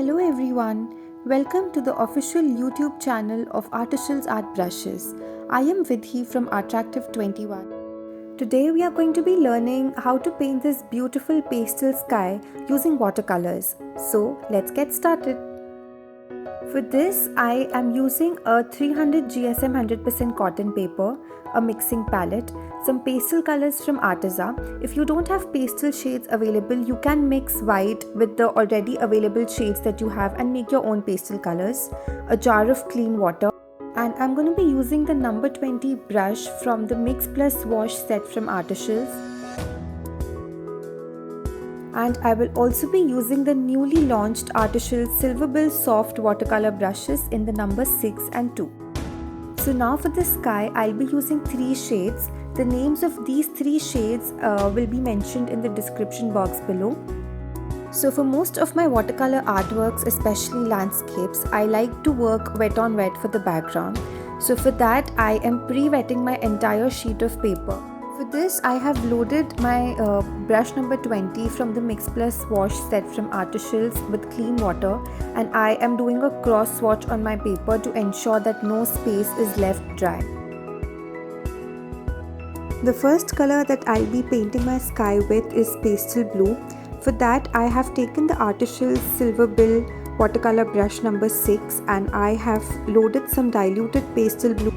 Hello everyone, welcome to the official YouTube channel of Artyshils Art Brushes. I am Vidhi from Attractive21. Today we are going to be learning how to paint this beautiful pastel sky using watercolors. So let's get started. For this, I am using a 300 GSM 100% cotton paper, a mixing palette, some pastel colors from Artiza. If you don't have pastel shades available, you can mix white with the already available shades that you have and make your own pastel colors, a jar of clean water, and I'm going to be using the number 20 brush from the Mix Plus Wash set from Artyshils. And I will also be using the newly launched Artyshils Silver Bill soft watercolor brushes in the number 6 and 2. So now for the sky, I'll be using 3 shades. The names of these 3 shades will be mentioned in the description box below. So for most of my watercolor artworks, especially landscapes, I like to work wet on wet for the background. So for that, I am pre-wetting my entire sheet of paper. For this, I have loaded my brush number 20 from the Mix Plus Wash set from Artyshils with clean water, and I am doing a cross swatch on my paper to ensure that no space is left dry. The first color that I'll be painting my sky with is pastel blue. For that, I have taken the Artyshils Silver Bill watercolor brush number 6 and I have loaded some diluted pastel blue.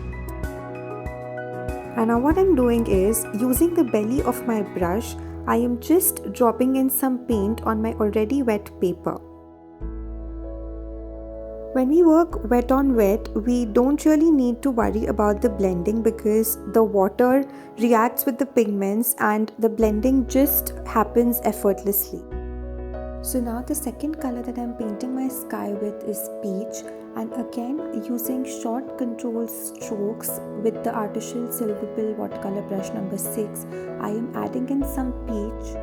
And now what I'm doing is, using the belly of my brush, I am just dropping in some paint on my already wet paper. When we work wet on wet, we don't really need to worry about the blending because the water reacts with the pigments and the blending just happens effortlessly. So now the second color that I'm painting my sky with is peach, and again using short control strokes with the Artyshils Silver Bill watercolor brush number 6, I am adding in some peach.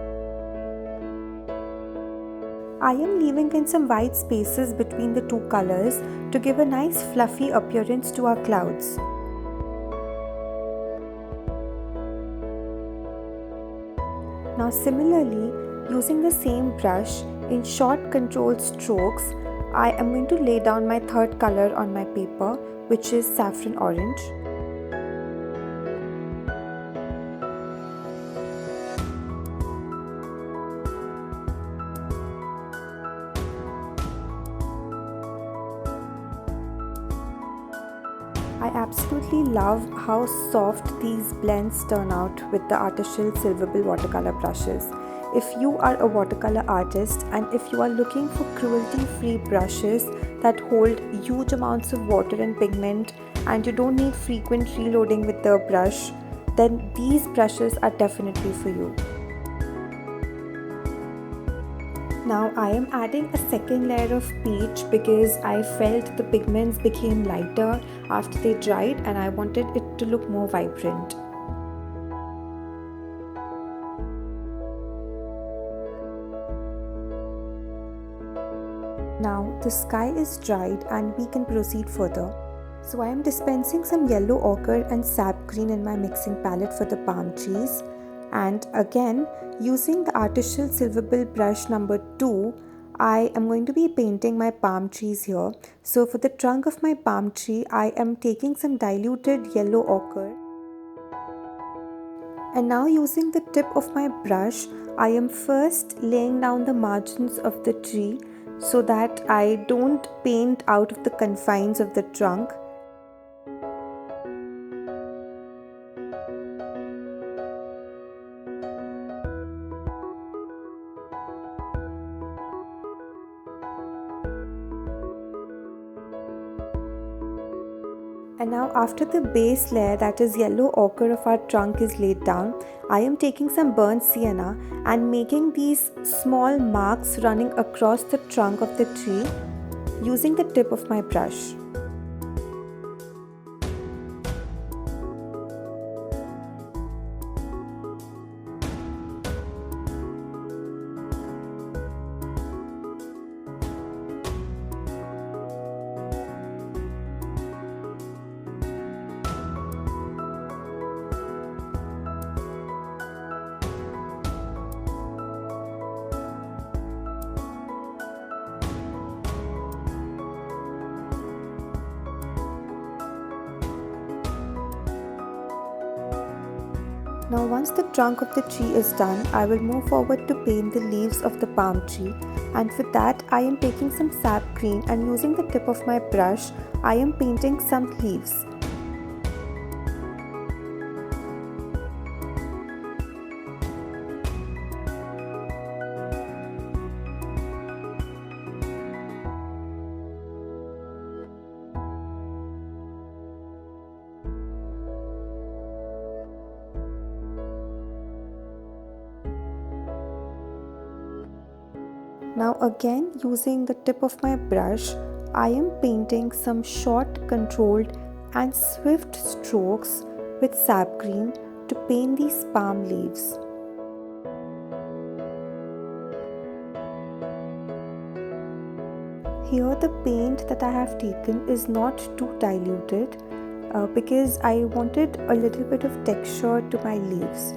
I am leaving in some white spaces between the two colors to give a nice fluffy appearance to our clouds. Now similarly, using the same brush in short controlled strokes, I am going to lay down my third color on my paper, which is saffron orange. I absolutely love how soft these blends turn out with the Artyshils Silver Bill watercolor brushes. If you are a watercolor artist and if you are looking for cruelty-free brushes that hold huge amounts of water and pigment and you don't need frequent reloading with the brush, then these brushes are definitely for you. Now I am adding a second layer of peach because I felt the pigments became lighter after they dried and I wanted it to look more vibrant. Now the sky is dried and we can proceed further. So I am dispensing some yellow ochre and sap green in my mixing palette for the palm trees. And again, using the Artyshils Silver Bill brush number 2, I am going to be painting my palm trees here. So for the trunk of my palm tree, I am taking some diluted yellow ochre. And now using the tip of my brush, I am first laying down the margins of the tree so that I don't paint out of the confines of the trunk. And now after the base layer, that is yellow ochre of our trunk, is laid down, I am taking some burnt sienna and making these small marks running across the trunk of the tree using the tip of my brush. Now once the trunk of the tree is done, I will move forward to paint the leaves of the palm tree, and for that I am taking some sap green and using the tip of my brush I am painting some leaves. Now again, using the tip of my brush, I am painting some short, controlled and swift strokes with sap green to paint these palm leaves. Here the paint that I have taken is not too diluted because I wanted a little bit of texture to my leaves.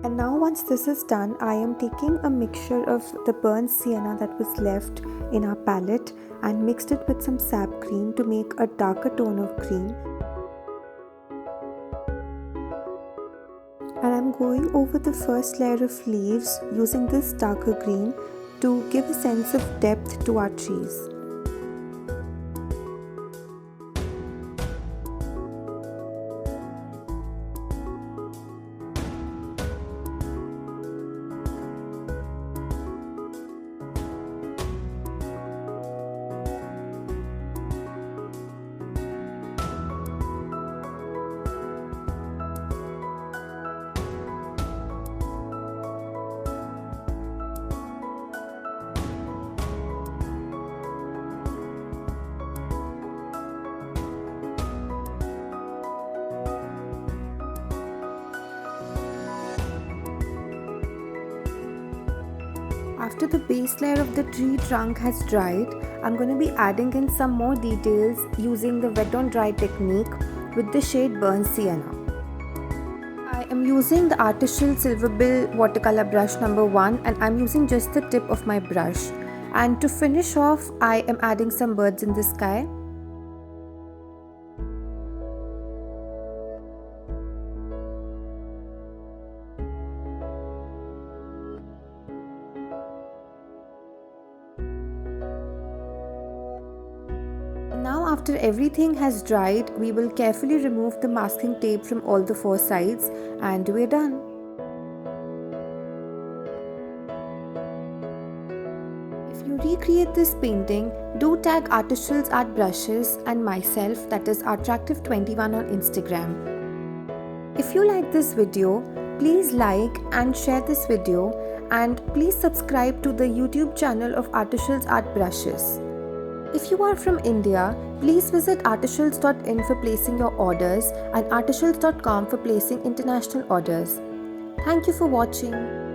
And now once this is done, I am taking a mixture of the burnt sienna that was left in our palette and mixed it with some sap green to make a darker tone of green. And I'm going over the first layer of leaves using this darker green to give a sense of depth to our trees. After the base layer of the tree trunk has dried, I'm going to be adding in some more details using the wet on dry technique with the shade Burnt Sienna. I am using the Artyshils Silver Bill watercolor brush number 1 and I'm using just the tip of my brush. And to finish off, I am adding some birds in the sky. Now after everything has dried, we will carefully remove the masking tape from all the 4 sides and we're done. If you recreate this painting, do tag Artyshils Art Brushes and myself, that is Arttractive21 on Instagram. If you like this video, please like and share this video and please subscribe to the YouTube channel of Artyshils Art Brushes. If you are from India, please visit artyshils.in for placing your orders and artyshils.com for placing international orders. Thank you for watching.